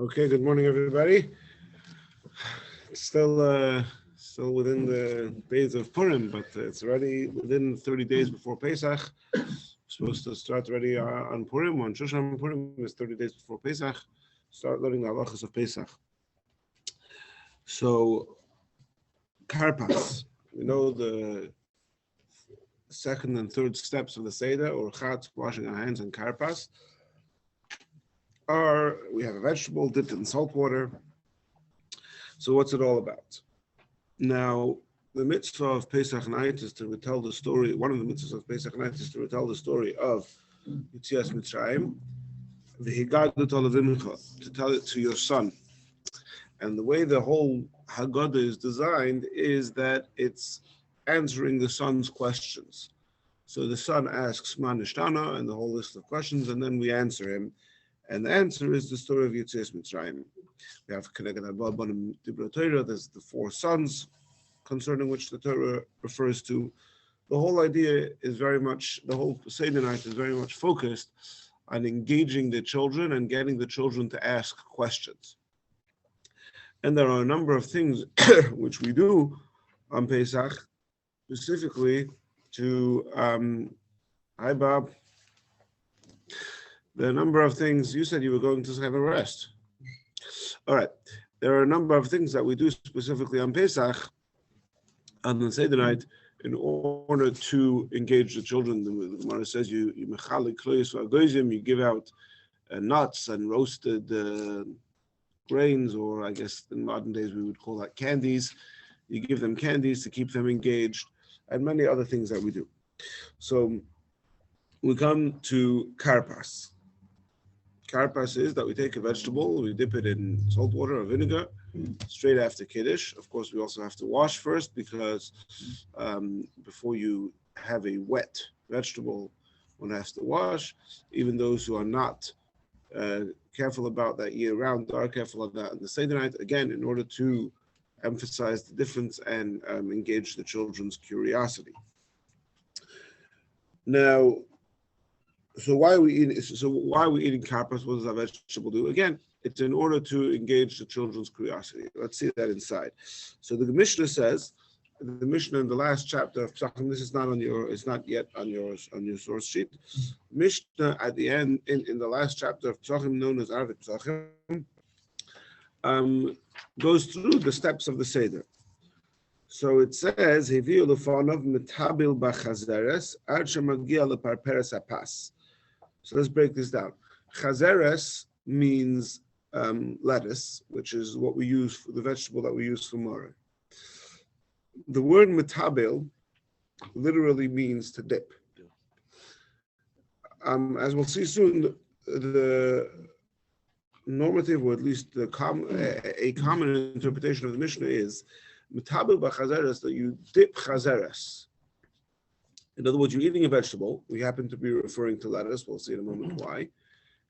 Okay, good morning, everybody. It's still within the days of Purim, but it's already within 30 days before Pesach. We're supposed to start already on Purim. On Shushan Purim is 30 days before Pesach. Start learning the halachas of Pesach. So, Karpas, we know the second and third steps of the Seder, or Chatz, washing our hands, and Karpas, we have a vegetable dipped in salt water. So what's it all about? Now, the mitzvah of Pesach night is to retell the story. One of the mitzvahs of Pesach night is to retell the story of Yitzias Mitzrayim, v'higadut alavincha, to tell it to your son. And the way the whole Haggadah is designed is that it's answering the son's questions. So the son asks Ma Nishtana and the whole list of questions, and then we answer him. And the answer is the story of Yitzias Mitzrayim. We have there's the four sons concerning which the Torah refers to. The whole idea is very much, the whole Seder night is very much focused on engaging the children and getting the children to ask questions. And there are a number of things which we do on Pesach, specifically to, hi Bob, there are a number of things, you said you were going to have a rest. All right, there are a number of things that we do specifically on Pesach, on the Seder night, in order to engage the children. The Gemara says you give out nuts and roasted grains, or I guess in modern days we would call that candies. You give them candies to keep them engaged, and many other things that we do. So we come to Karpas. Karpas is that we take a vegetable, we dip it in salt water or vinegar straight after Kiddush. Of course, we also have to wash first because before you have a wet vegetable, one has to wash. Even those who are not careful about that year-round are careful of that on the Seder night, again, in order to emphasize the difference and engage the children's curiosity. Now, So why are we eating karpas? What does that vegetable do? Again, it's in order to engage the children's curiosity. Let's see that inside. So the Mishnah says, the Mishnah in the last chapter of Psachim, this is not yet on your source sheet. Mishnah at the end, in the last chapter of Psachim, known as Arvit Psachim, goes through the steps of the Seder. So it says, Heviu lefanov metabil b'chazeres ad shemagia leparperes hapas. So let's break this down. Chazeres means lettuce, which is what we use for the vegetable that we use for maror. The word metabil literally means to dip. As we'll see soon, the normative, or at least a common interpretation of the Mishnah is metabil b'chazeres, that you dip chazeres. In other words, you're eating a vegetable. We happen to be referring to lettuce. We'll see in a moment why.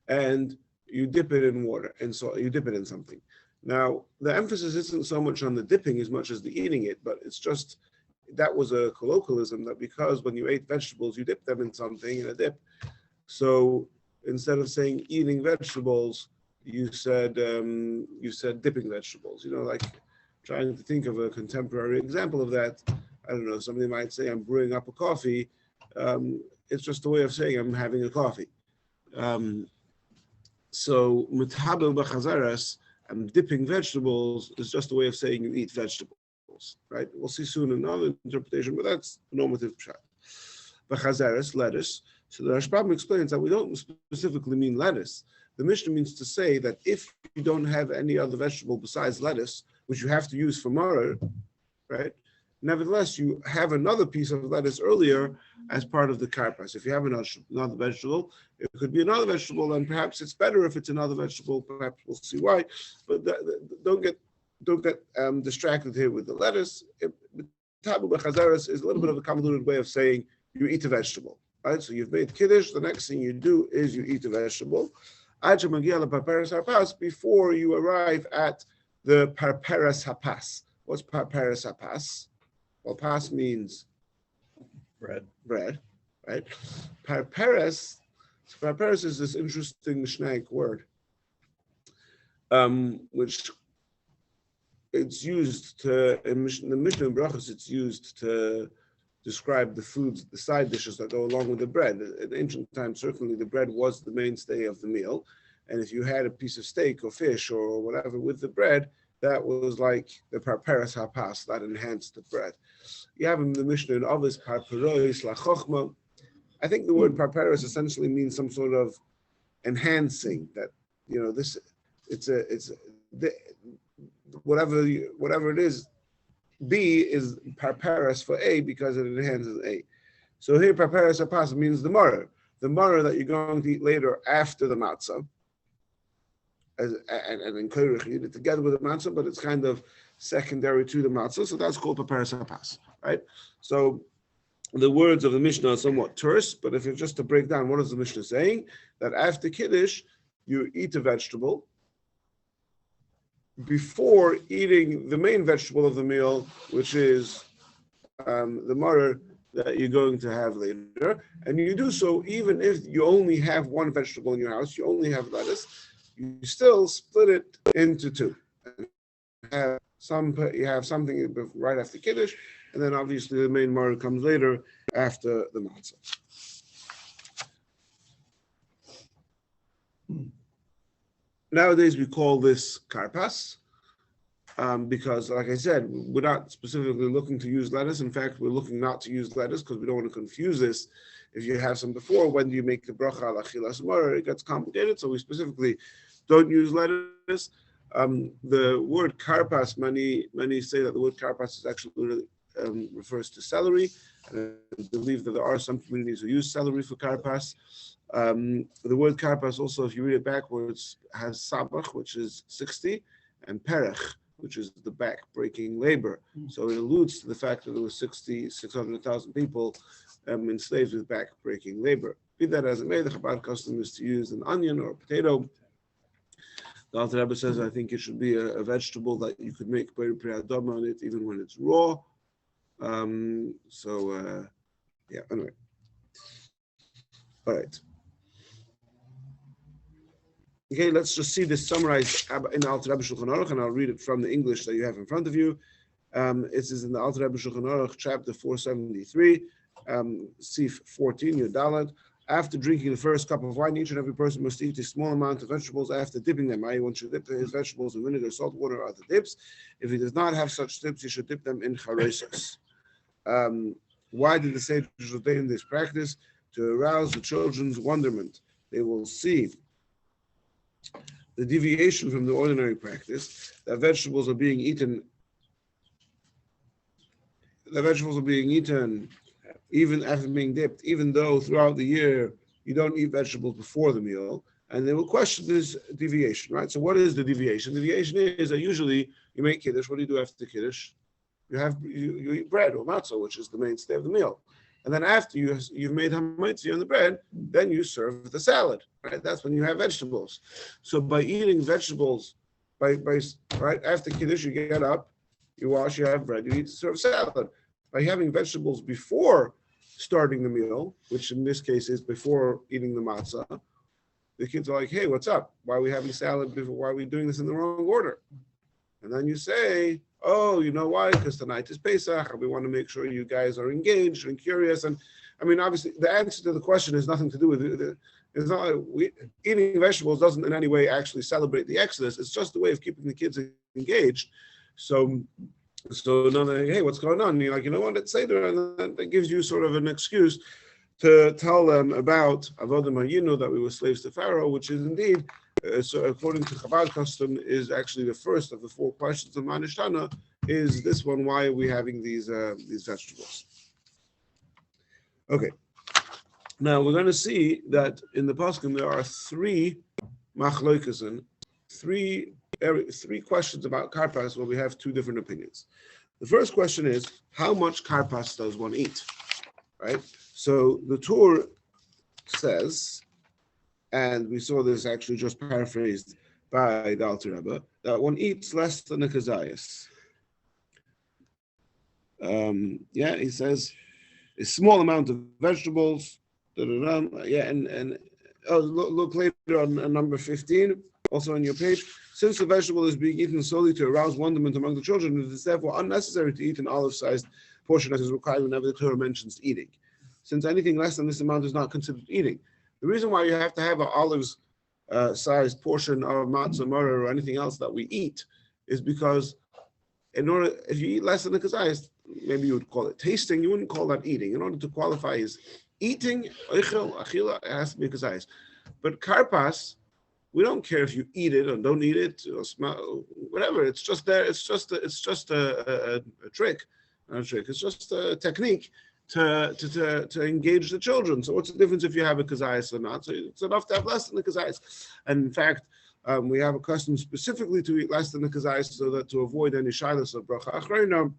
And you dip it in water, and so you dip it in something. Now, the emphasis isn't so much on the dipping as much as the eating it, but it's just, that was a colloquialism, that because when you ate vegetables, you dipped them in something, in a dip. So instead of saying eating vegetables, you said dipping vegetables. Like trying to think of a contemporary example of that. I don't know, somebody might say, I'm brewing up a coffee. It's just a way of saying I'm having a coffee. So, metabil b'chazeres, and dipping vegetables is just a way of saying you eat vegetables, right? We'll see soon another interpretation, but that's normative pshat. B'chazeres, lettuce. So the Rashbam explains that we don't specifically mean lettuce. The Mishnah means to say that if you don't have any other vegetable besides lettuce, which you have to use for maror, right? Nevertheless, you have another piece of lettuce earlier as part of the karpas. If you have another vegetable, it could be another vegetable, and perhaps it's better if it's another vegetable. Perhaps we'll see why. But don't get distracted here with the lettuce. Tabu b'chazeres is a little bit of a convoluted way of saying you eat a vegetable, right? So you've made kiddush. The next thing you do is you eat a vegetable. Before you arrive at the parperes hapas. What's parperes hapas? Well, pas means bread, right? Parperes is this interesting Mishnaic word. which it's used to, in the Mishnah and Brachos, it's used to describe the foods, the side dishes that go along with the bread. In ancient times, certainly the bread was the mainstay of the meal. And if you had a piece of steak or fish or whatever with the bread, that was like the parperes hapas, that enhanced the bread. You have in the Mishnah in Avos parperois la chochma. I think the word parperes essentially means some sort of enhancing, that, you know, this, whatever it is, B is parperes for A because it enhances A. So here parperes hapas means the maror that you're going to eat later after the matzah. And in Koirich, you eat it together with the matzah, but it's kind of secondary to the matzah, so that's called parperes hapas, right? So the words of the Mishnah are somewhat terse, but if it's just to break down, what is the Mishnah saying? That after Kiddush, you eat a vegetable before eating the main vegetable of the meal, which is the maror that you're going to have later. And you do so even if you only have one vegetable in your house, you only have lettuce, you still split it into two. You have something right after Kiddush, and then obviously the main maror comes later after the matzah. Nowadays we call this karpas because, like I said, we're not specifically looking to use lettuce. In fact, we're looking not to use lettuce because we don't want to confuse this. If you have some before, when do you make the bracha al achilas maror? It gets complicated, so we specifically don't use lettuce. The word karpas, many say that the word karpas is actually refers to celery. And I believe that there are some communities who use celery for karpas. The word karpas also, if you read it backwards, has sabach, which is 60, and perech, which is the back-breaking labor. So it alludes to the fact that there were 600,000 people enslaved with back-breaking labor. Be that as it may, the Chabad custom is to use an onion or a potato. The Alter Rebbe says, I think it should be a vegetable that you could make Beir Priyadama on it, even when it's raw. Yeah, anyway. All right. Okay, let's just see this summarized in the Alter Rebbe Shulchan Aruch, and I'll read it from the English that you have in front of you. It is in the Alter Rebbe Shulchan Aruch, chapter 473, Sif 14, Yud Daled. After drinking the first cup of wine, each and every person must eat a small amount of vegetables after dipping them. One should dip his vegetables in vinegar, salt water, or other dips. If he does not have such dips, he should dip them in charesos. Why did the sages ordain this practice? To arouse the children's wonderment. They will see the deviation from the ordinary practice, that vegetables are being eaten even after being dipped, even though throughout the year you don't eat vegetables before the meal, and they will question this deviation, right? So what is the deviation? The deviation is that usually you make Kiddush. What do you do after Kiddush? You eat bread or matzah, which is the mainstay of the meal. And then after you've made hamaitzi on the bread, then you serve the salad, right? That's when you have vegetables. So by eating vegetables, right after Kiddush, you get up, you wash, you have bread, you eat, serve salad. By having vegetables before starting the meal, which in this case is before eating the matzah, the kids are like, hey, what's up? Why are we having salad before? Why are we doing this in the wrong order? And then you say, oh, you know why? Because tonight is Pesach, and we want to make sure you guys are engaged and curious. And I mean, obviously, the answer to the question has nothing to do with it. It's not eating vegetables doesn't in any way actually celebrate the Exodus. It's just a way of keeping the kids engaged. So no, hey, what's going on? And you're like, you know what? Let's say there, and that gives you sort of an excuse to tell them about Avodah Hayinu, that we were slaves to Pharaoh, which is indeed, so according to Chabad custom, is actually the first of the 4 questions of Manishtana. Is this one? Why are we having these vegetables? Okay. Now we're going to see that in the Paskim there are 3 machloikasin, 3 questions about karpas where we have 2 different opinions. The first question is, how much karpas does one eat? Right? So the Torah says, and we saw this actually just paraphrased by the Alter Rebbe, that one eats less than a kazayas. He says a small amount of vegetables. Look later on number 15. also on your page, since the vegetable is being eaten solely to arouse wonderment among the children, it is therefore unnecessary to eat an olive-sized portion as is required whenever the Torah mentions eating, since anything less than this amount is not considered eating. The reason why you have to have an olive-sized portion of matzah, maror, or anything else that we eat is because if you eat less than the kazayas, maybe you would call it tasting, you wouldn't call that eating. In order to qualify as eating, oichel, achila, it has to be kazayas. But karpas, we don't care if you eat it or don't eat it or smell, whatever. It's just there. It's just a trick, not a trick. It's just a technique to engage the children. So what's the difference if you have a kazayas or not? So it's enough to have less than the kazayas. And in fact, we have a custom specifically to eat less than the kazayas so that to avoid any shilas or bracha achrayna,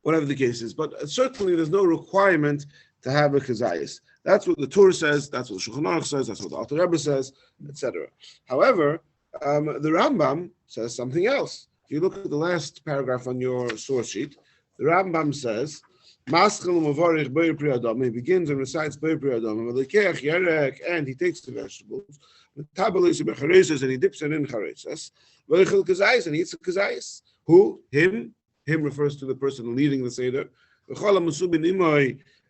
whatever the case is. But certainly there's no requirement to have a kazayas. That's what the Torah says, that's what the Shulchan Aruch says, that's what the Alter Rebbe says, etc. However, the Rambam says something else. If you look at the last paragraph on your source sheet, the Rambam says, he begins and recites Beir Pri Adama, and he takes the vegetables, and he dips it in charetzes, and he eats the kazayas. Who? Him. Him refers to the person leading the Seder.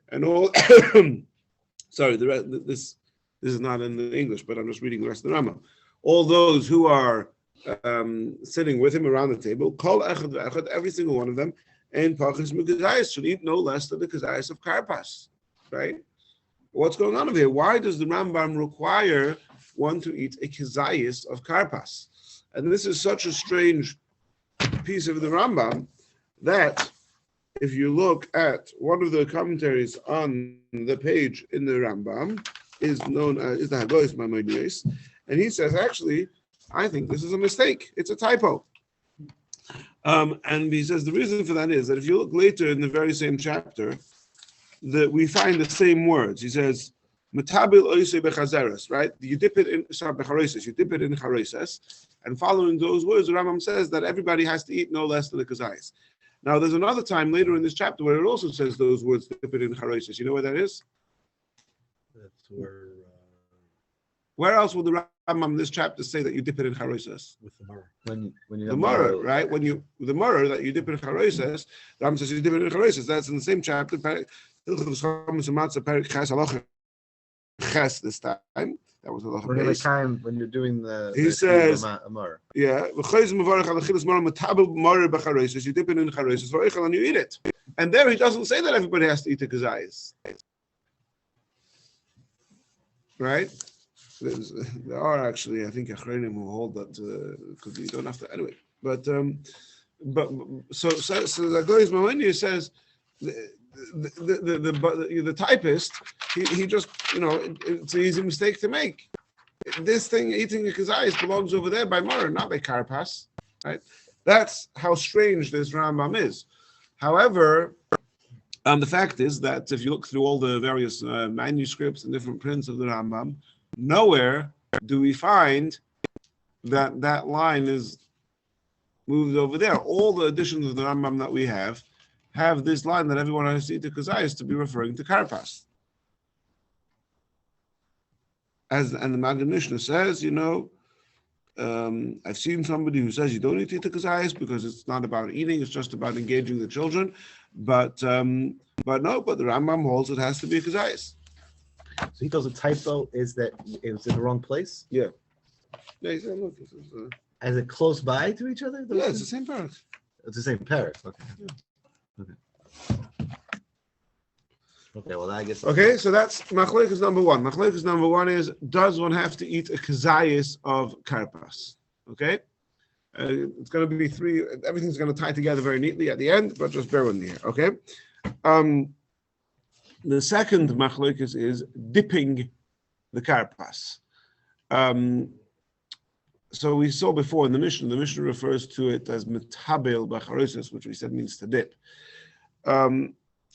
And all... Sorry, this is not in the English, but I'm just reading the rest of the Rambam. All those who are sitting with him around the table, kol echad ve'echad, every single one of them, and pachis mikazayis should eat no less than the kazayis of karpas. Right? What's going on over here? Why does the Rambam require one to eat a kazayis of karpas? And this is such a strange piece of the Rambam that if you look at one of the commentaries on the page in the Rambam, is known as the Hagoyis Maimonides, and he says, actually, I think this is a mistake. It's a typo. And he says the reason for that is that if you look later in the very same chapter, that we find the same words. He says, "Metabil oisei bechazeres," right? You dip it in bechareses. You dip it in chareses, and following those words, the Rambam says that everybody has to eat no less than the kazayis. Now, there's another time later in this chapter where it also says those words, dip it in chareses. You know where that is? That's where... Where else will the Rambam in this chapter say that you dip it in chareses? With the murr. When you the murr, right? When you the murr that you dip it in chareses, the Rambam says you dip it in chareses. That's in the same chapter. This time. That was the time when you're doing he says, murr. Yeah, you dip it in chareses and you eat it. And there he doesn't say that everybody has to eat the kazayis. Right? There are actually, I think, Achronim who hold that because you don't have to anyway. But so the Goyis Maimonides says the typist he just it's an easy mistake to make. This thing eating the kazayis belongs over there by Mara, not by Karpas. Right? That's how strange this Rambam is. However, the fact is that if you look through all the various manuscripts and different prints of the Rambam, nowhere do we find that line is moved over there. All the editions of the Rambam that we have this line that everyone has to eat the kazayis to be referring to Karpas. And the Magen Mishnah says, I've seen somebody who says you don't need to eat the kazayis because it's not about eating, it's just about engaging the children. But the Rambam holds it has to be a kazayis. So he tells a typo is that it was in the wrong place? Yeah. Yeah, he said, look, this is, Is it close by to each other? Yeah, it's the same parak. It's the same parak. Okay. Yeah. Okay, well, I guess... Okay, so that's machlokes number one. Machlokes number one is, does one have to eat a kazayis of karpas? Okay? It's going to be three, everything's going to tie together very neatly at the end, but just bear with me here, okay? The second machlokes is dipping the karpas. So we saw before in the Mishnah refers to it as metabel b'charosis, which we said means to dip.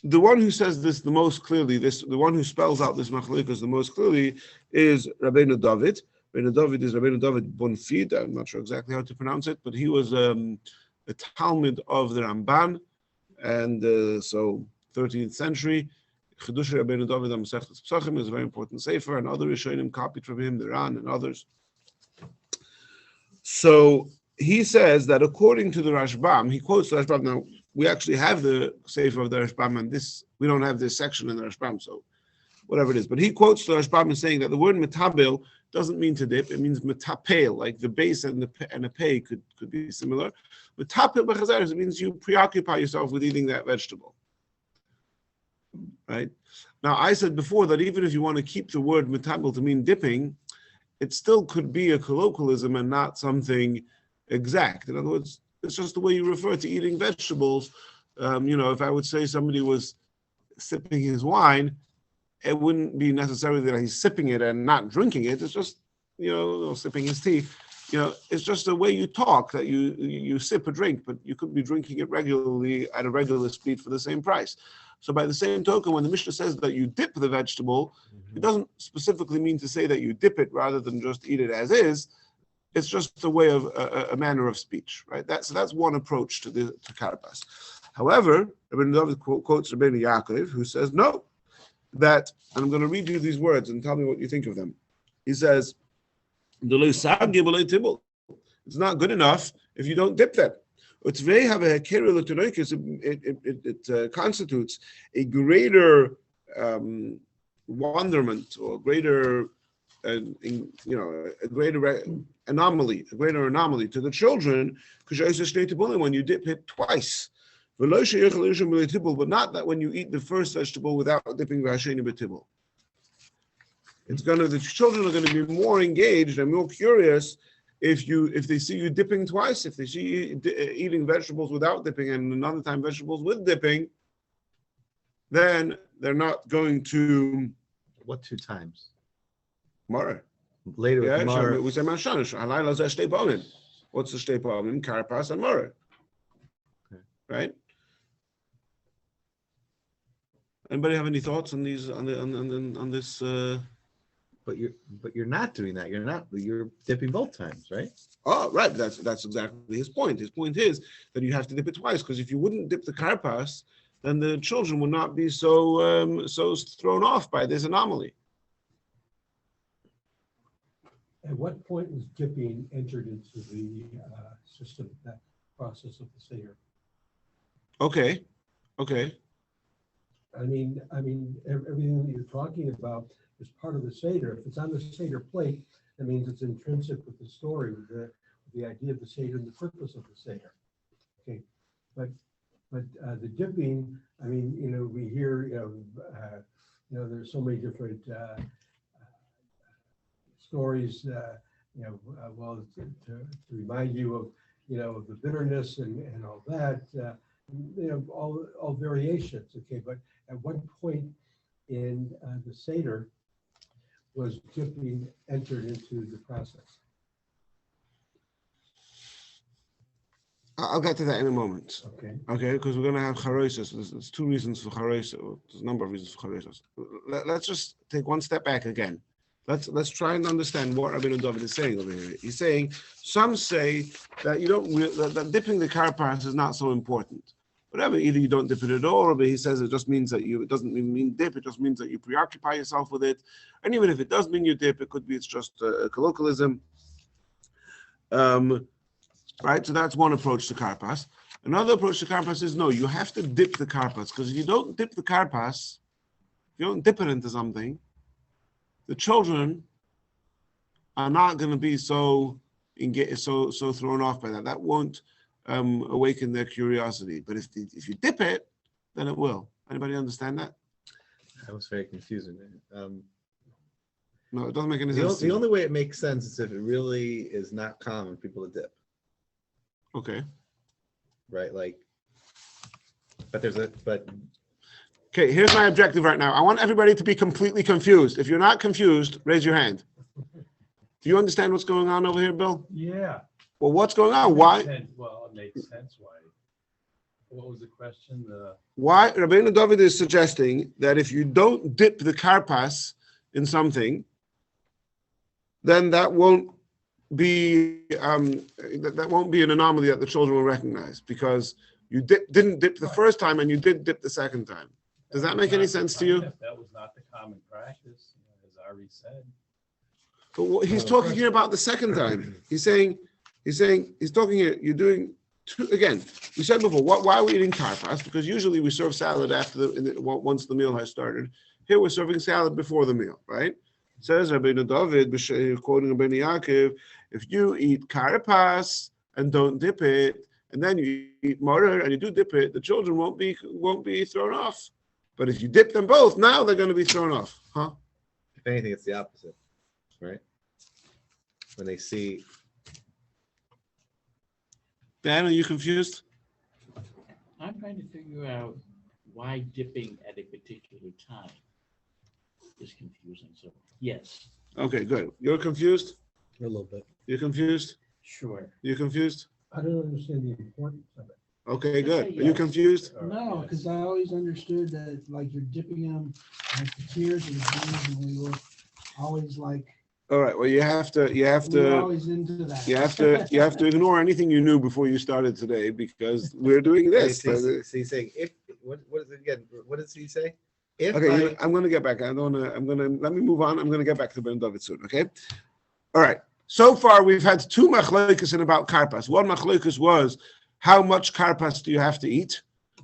The one who says this the most clearly, the one who spells out this machlokes the most clearly is Rabbeinu David. Rabbeinu David is Rabbeinu David Bonfid. I'm not sure exactly how to pronounce it, but he was a Talmud of the Ramban, and so 13th century. Chedush Rabbeinu David Masechtas Pesachim is a very important sefer, and other Rishonim copied from him, the Ran and others. So he says that according to the Rashbam, he quotes the Rashbam. Now we actually have the Sefer of the Rashbam, and this we don't have this section in the Rashbam, so whatever it is. But he quotes the Rashbam in saying that the word metabil doesn't mean to dip; it means metapel, like the base and the pay could be similar. Metapel b'chazaris, it means you preoccupy yourself with eating that vegetable. Right? Now I said before that even if you want to keep the word metabil to mean dipping, it still could be a colloquialism and not something exact. In other words, it's just the way you refer to eating vegetables. If I would say somebody was sipping his wine, it wouldn't be necessarily that he's sipping it and not drinking it. It's just, or sipping his tea. It's just the way you talk that you sip a drink, but you could be drinking it regularly at a regular speed for the same price. So by the same token, when the Mishnah says that you dip the vegetable, it doesn't specifically mean to say that you dip it rather than just eat it as is. It's just a way of a manner of speech, right? That's one approach to Karpas. However, Rabbi David quotes Rabbi Yaakov, who says no, and I'm going to read you these words and tell me what you think of them. He says, "It's not good enough if you don't dip them. It constitutes a greater wonderment or a greater anomaly to the children when you dip it twice. But not that when you eat the first vegetable without dipping the children are going to be more engaged and more curious if they see you dipping twice, if they see you eating vegetables without dipping and another time vegetables with dipping, then they're not going to. What 2 times? Mara. Later, yeah, Mara. We say Mashanish. What's the shtei Karpas and Mara. Okay. Right? Anybody have any thoughts on these on this? But you're not doing that. You're dipping both times, right? Oh, right. That's exactly his point. His point is that you have to dip it twice, because if you wouldn't dip the Karpas, then the children would not be so thrown off by this anomaly. At what point was dipping entered into the system, that process of the Seder? Okay. I mean, everything that you're talking about is part of the Seder. If it's on the Seder plate, that means it's intrinsic with the story, with the idea of the Seder and the purpose of the Seder. Okay, but the dipping, I mean, we hear, there's so many different stories, to remind you of, the bitterness and all that, all variations. Okay, but at what point in the Seder was dipping entered into the process? I'll get to that in a moment. Okay, because we're going to have charosos. There's 2 reasons for charosos. There's a number of reasons for charosos. Let's just take one step back again. Let's try and understand what Rabbi David is saying over here. He's saying some say that that dipping the Karpas is not so important. Whatever, either you don't dip it at all, or he says it just means that it doesn't mean dip, it just means that you preoccupy yourself with it. And even if it does mean you dip, it could be it's just a colloquialism. Right, so that's one approach to Karpas. Another approach to Karpas is no, you have to dip the Karpas, because if you don't dip the Karpas, if you don't dip it into something, the children are not going to be so thrown off by that. That won't awaken their curiosity. But if you dip it, then it will. Anybody understand that? That was very confusing. No, it doesn't make any sense. The only way it makes sense is if it really is not common for people to dip. Okay. Right, but okay, here's my objective right now. I want everybody to be completely confused. If you're not confused, raise your hand. Do you understand what's going on over here, Bill? yeah. Well, what's going on? Why? Well, it makes sense. Why? What was the question? Why Rabbeinu David is suggesting that if you don't dip the Karpas in something, then that won't be that won't be an anomaly that the children will recognize, because you didn't dip the first time and you did dip the second time. Does that make any sense to you? That was not the common practice, as Ari said. But he's talking here about the second time. He's saying He's saying, he's talking here, you're doing two, again, we said before, why are we eating karpas? Because usually we serve salad after once the meal has started. Here we're serving salad before the meal, right? It says Rabbi David, quoting Rabbi Yaakov, if you eat karpas and don't dip it, and then you eat morer and you do dip it, the children won't be thrown off. But if you dip them both, now they're going to be thrown off, huh? If anything, it's the opposite, right? When they see. Dan, are you confused? I'm trying to figure out why dipping at a particular time is confusing. So, yes. Okay, good. You're confused? A little bit. You're confused? Sure. You're confused? I don't understand the importance of it. Okay, good. Are you Yes. confused? No, because I always understood that like you're dipping them like the tears and the beans, and we were always like, All right. Well, you have to we were always into that. you have to ignore anything you knew before you started today because we're doing this. So he's saying, if, what is it again? What does he say? If Okay, I'm going to get back. Let me move on. I'm going to get back to Ben David soon. Okay. All right. So far, we've had two machlokes in about karpas. One machlokes was how much karpas do you have to eat,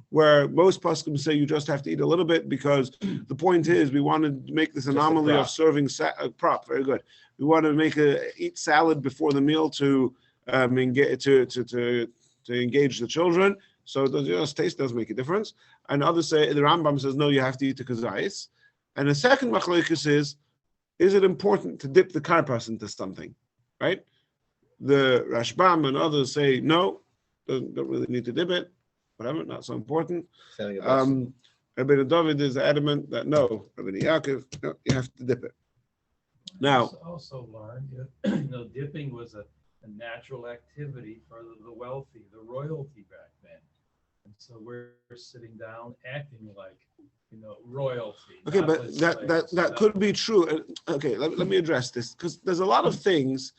where most poskim say you just have to eat a little bit because the point is we want to make this anomaly of serving prop. Very good. We want to eat salad before the meal to engage the children. So the taste does make a difference. And others say the Rambam says no, you have to eat the kazayis. And the second machlokes is it important to dip the karpas into something, right? The Rashbam and others say no, don't really need to dip it. Whatever, not so important. Rabbi David is adamant that no, Rabbi Yaakov, no, you have to dip it. Now, Also learned, dipping was a natural activity for the wealthy, the royalty back then. And so we're sitting down acting like, royalty. okay, not but like that slaves. could be true. Okay, let me address this because there's a lot of things.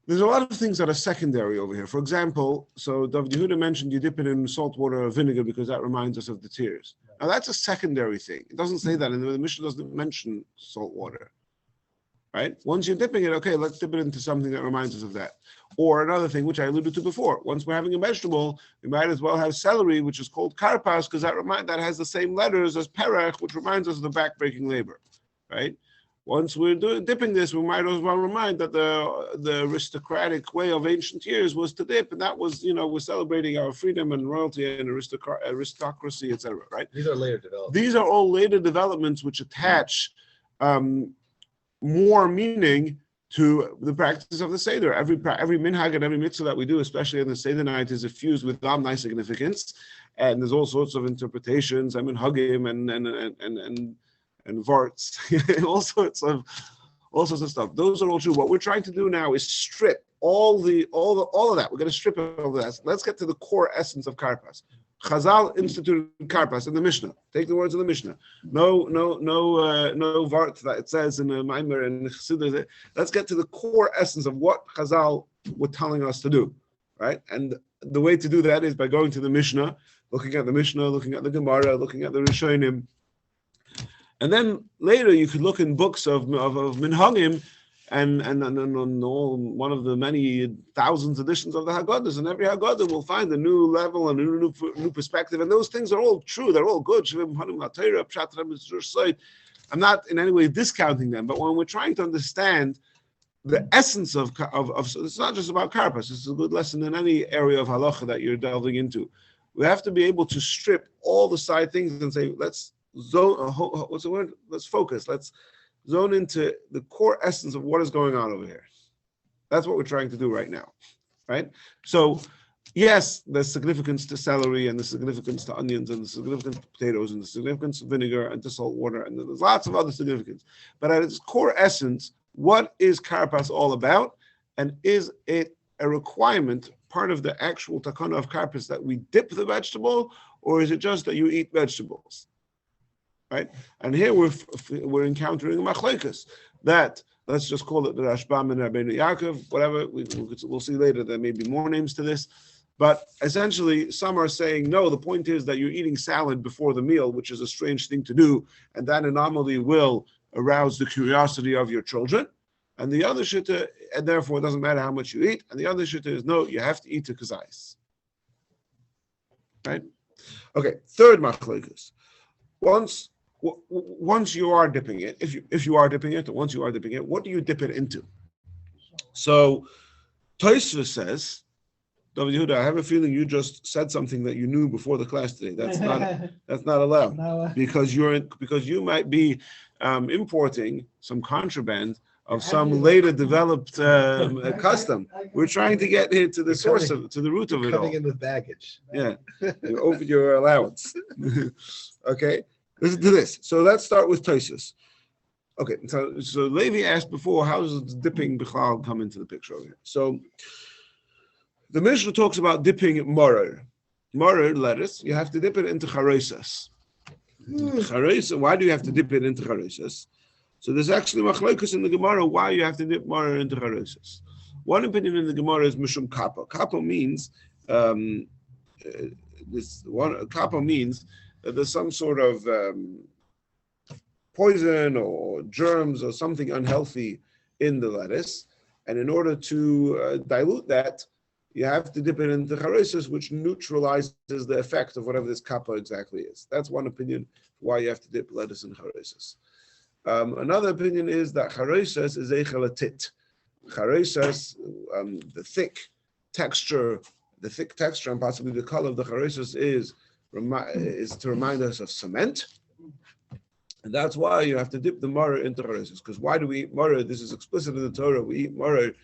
There's a lot of things that are secondary over here. For example, so David Yehuda mentioned you dip it in salt water or vinegar because that reminds us of the tears. Now that's a secondary thing. It doesn't say that, and the Mishnah doesn't mention salt water. Right? Once you're dipping it, okay, let's dip it into something that reminds us of that. Or another thing, which I alluded to before, once we're having a vegetable, we might as well have celery, which is called karpas, because that has the same letters as perech, which reminds us of the back-breaking labor. Right? Once we're dipping this, we might as well remind that the aristocratic way of ancient years was to dip, and that was, we're celebrating our freedom and royalty and aristocracy, etc. Right? These are later developments. These are all later developments which attach more meaning to the practice of the Seder. Every minhag and every mitzvah that we do, especially on the Seder night, is infused with nice significance, and there's all sorts of interpretations. Hagim and varts, all sorts of stuff. Those are all true. What we're trying to do now is strip all of that. We're going to strip all of that. Let's get to the core essence of karpas. Chazal instituted karpas in the Mishnah. Take the words of the Mishnah. No vart that it says in the Maimer and Chassidus. Let's get to the core essence of what Chazal were telling us to do, right? And the way to do that is by going to the Mishnah, looking at the Mishnah, looking at the Gemara, looking at the Rishonim. And then later you could look in books of Minhagim and all one of the many thousands editions of the Haggadahs, and every Haggadah will find a new level and a new perspective, and those things are all true, they're all good. I'm not in any way discounting them, but when we're trying to understand the essence of it's not just about karpas, it's a good lesson in any area of halacha that you're delving into. We have to be able to strip all the side things and say, let's focus, let's zone into the core essence of what is going on over here. That's what we're trying to do right now, right? So, yes, there's significance to celery and the significance to onions and the significance to potatoes and the significance to vinegar and to salt water, and there's lots of other significance. But at its core essence, what is karpas all about? And is it a requirement, part of the actual takana of karpas, that we dip the vegetable, or is it just that you eat vegetables? Right? And here we're encountering a machlokes that, let's just call it the Rashbam and Rabbi Yaakov, whatever, we'll see later, there may be more names to this, but essentially some are saying, no, the point is that you're eating salad before the meal, which is a strange thing to do, and that anomaly will arouse the curiosity of your children. And the other shitta and therefore it doesn't matter how much you eat. And the other shita is no, you have to eat to kazayis. Right? Okay, third machlokes. Once you are dipping it, if you are dipping it, or once you are dipping it, what do you dip it into? So Tosfos says, David Yehuda, I have a feeling you just said something that you knew before the class today. That's not allowed, No, because you might be importing some contraband of some later developed custom. We're trying to get here to the source of, to the root of it all. Coming in with baggage. Yeah, you're over your allowance. Okay, listen to this. So let's start with Tosfos. Okay, so Levi asked before, how does dipping Bichlal come into the picture over here? So the Mishnah talks about dipping maror. Maror, lettuce, you have to dip it into chareisas. Why do you have to dip it into chareisas? So there's actually machlokes in the Gemara why you have to dip maror into chareisas. One opinion in the Gemara is mishum kappa. Kappa means kappa means that there's some sort of poison or germs or something unhealthy in the lettuce, and in order to dilute that, you have to dip it into chareisas, which neutralizes the effect of whatever this kappa exactly is. That's one opinion why you have to dip lettuce in chareisas. Another opinion is that chareisas is a chalatit. Chareisas, the thick texture and possibly the color of the chareisas is to remind us of cement. And that's why you have to dip the maror into chareisas. Because why do we eat maror? This is explicit in the Torah. We eat maror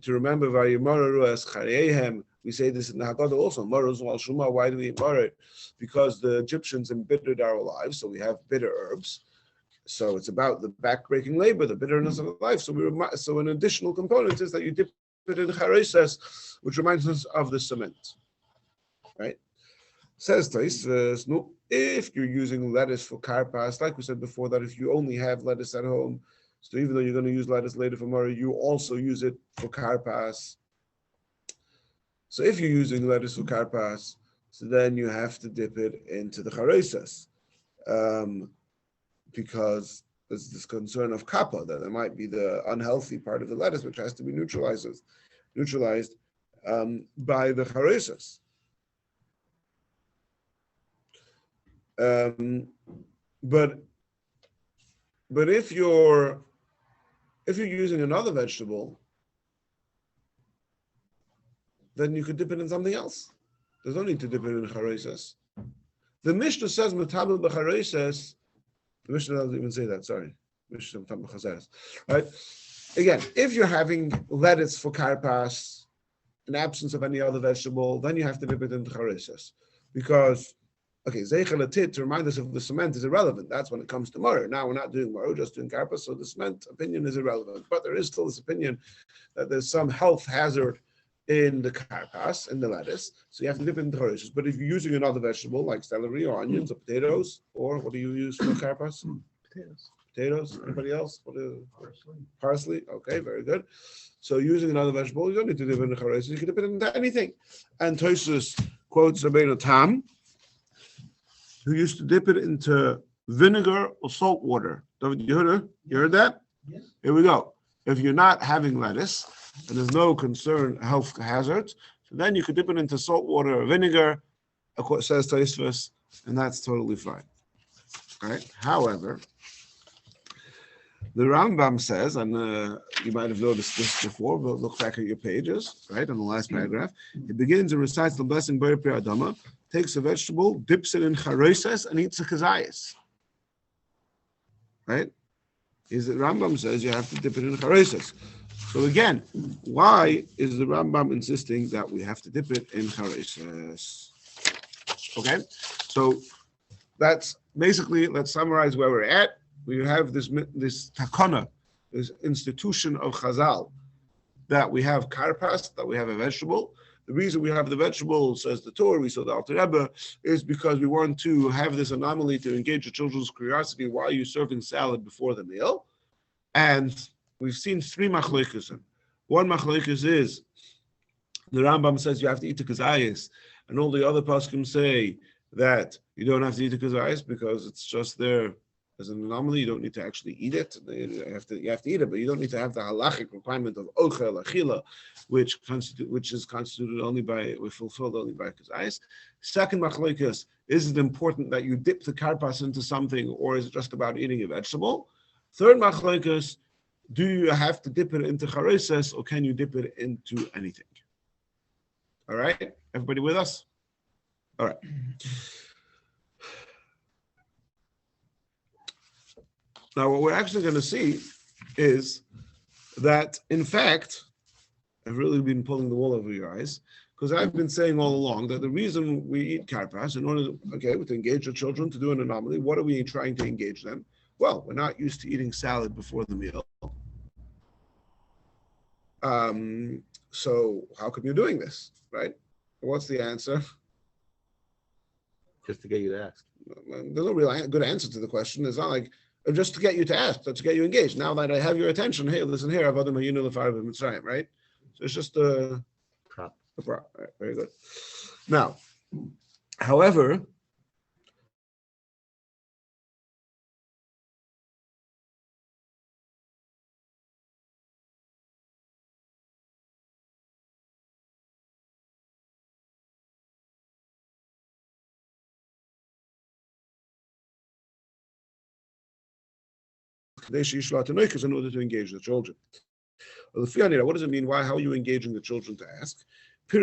to remember vayimaroru as chareyehem. We say this in the Haggadah also. Maror al shuma. Why do we eat maror? Because the Egyptians embittered our lives, so we have bitter herbs. So it's about the backbreaking labor, the bitterness of life. So an additional component is that you dip it in chareisas, which reminds us of the cement. Right? Says Tosfos, no, if you're using lettuce for karpas, like we said before, that if you only have lettuce at home, so even though you're going to use lettuce later for maror, you also use it for karpas. So if you're using lettuce for karpas, so then you have to dip it into the chareisas, because there's this concern of kappa, that it might be the unhealthy part of the lettuce, which has to be neutralized by the chareisas. But if you're using another vegetable, then you could dip it in something else. There's no need to dip it in chareisas. The Mishnah says metabel b'chareisas. The Mishnah doesn't even say that. Sorry, Mishnah metabel b'chareisas. Right. Again, if you're having lettuce for karpas, in absence of any other vegetable, then you have to dip it into chareisas, because zeichelatit, to remind us of the cement, is irrelevant. That's when it comes to maror. Now we're not doing maror, just doing karpas, so the cement opinion is irrelevant. But there is still this opinion that there's some health hazard in the karpas, in the lettuce, so you have to dip it into chareisas. But if you're using another vegetable like celery or onions or potatoes, or what do you use for karpas? Potatoes. Anybody else? Parsley. Okay, very good. So using another vegetable, you don't need to dip it into chareisas. You can dip it into anything. And Tosfos quotes Rabbeinu Tam, who used to dip it into vinegar or salt water. David Yehuda, you heard that? Yes. Here we go. If you're not having lettuce and there's no concern health hazards, so then you could dip it into salt water or vinegar, says Tosfos, and that's totally fine. All right. However, the Rambam says, and you might have noticed this before, but look back at your pages, right, on the last paragraph. He begins and recites the blessing Bar Pri Adama, takes a vegetable, dips it in chareisas, and eats a kazayas. Right? The Rambam says you have to dip it in chareisas. So again, why is the Rambam insisting that we have to dip it in chareisas? Okay, so that's basically, let's summarize where we're at. We have this takana, this institution of Chazal, that we have karpas, that we have a vegetable. The reason we have the vegetable, says the Torah, we saw the Alter Rebbe, is because we want to have this anomaly to engage the children's curiosity while you're serving salad before the meal. And we've seen three machlokes. One machlokes is, the Rambam says you have to eat the kazayas, and all the other poskim say that you don't have to eat the kazayas because it's just there As an anomaly, you don't need to actually eat it. You have to eat it, but you don't need to have the halachic requirement of ochel achila, which is constituted only by, fulfilled only by kazayis. Second machlokes, is it important that you dip the karpas into something, or is it just about eating a vegetable? Third machlokes, do you have to dip it into chareses, or can you dip it into anything? All right, everybody with us? All right. Now, what we're actually going to see is that, in fact, I've really been pulling the wool over your eyes, because I've been saying all along that the reason we eat karpas, in order to engage the children to do an anomaly, what are we trying to engage them? Well, we're not used to eating salad before the meal. So how come you're doing this, right? What's the answer? Just to get you to ask. There's no real good answer to the question. It's not like, just to get you to ask, to get you engaged. Now that I have your attention, hey, listen here, I've other Mitzrayim, right? So it's just a Prop. Right, very good. Now, however, in order to engage the children. What does it mean? How are you engaging the children to ask? The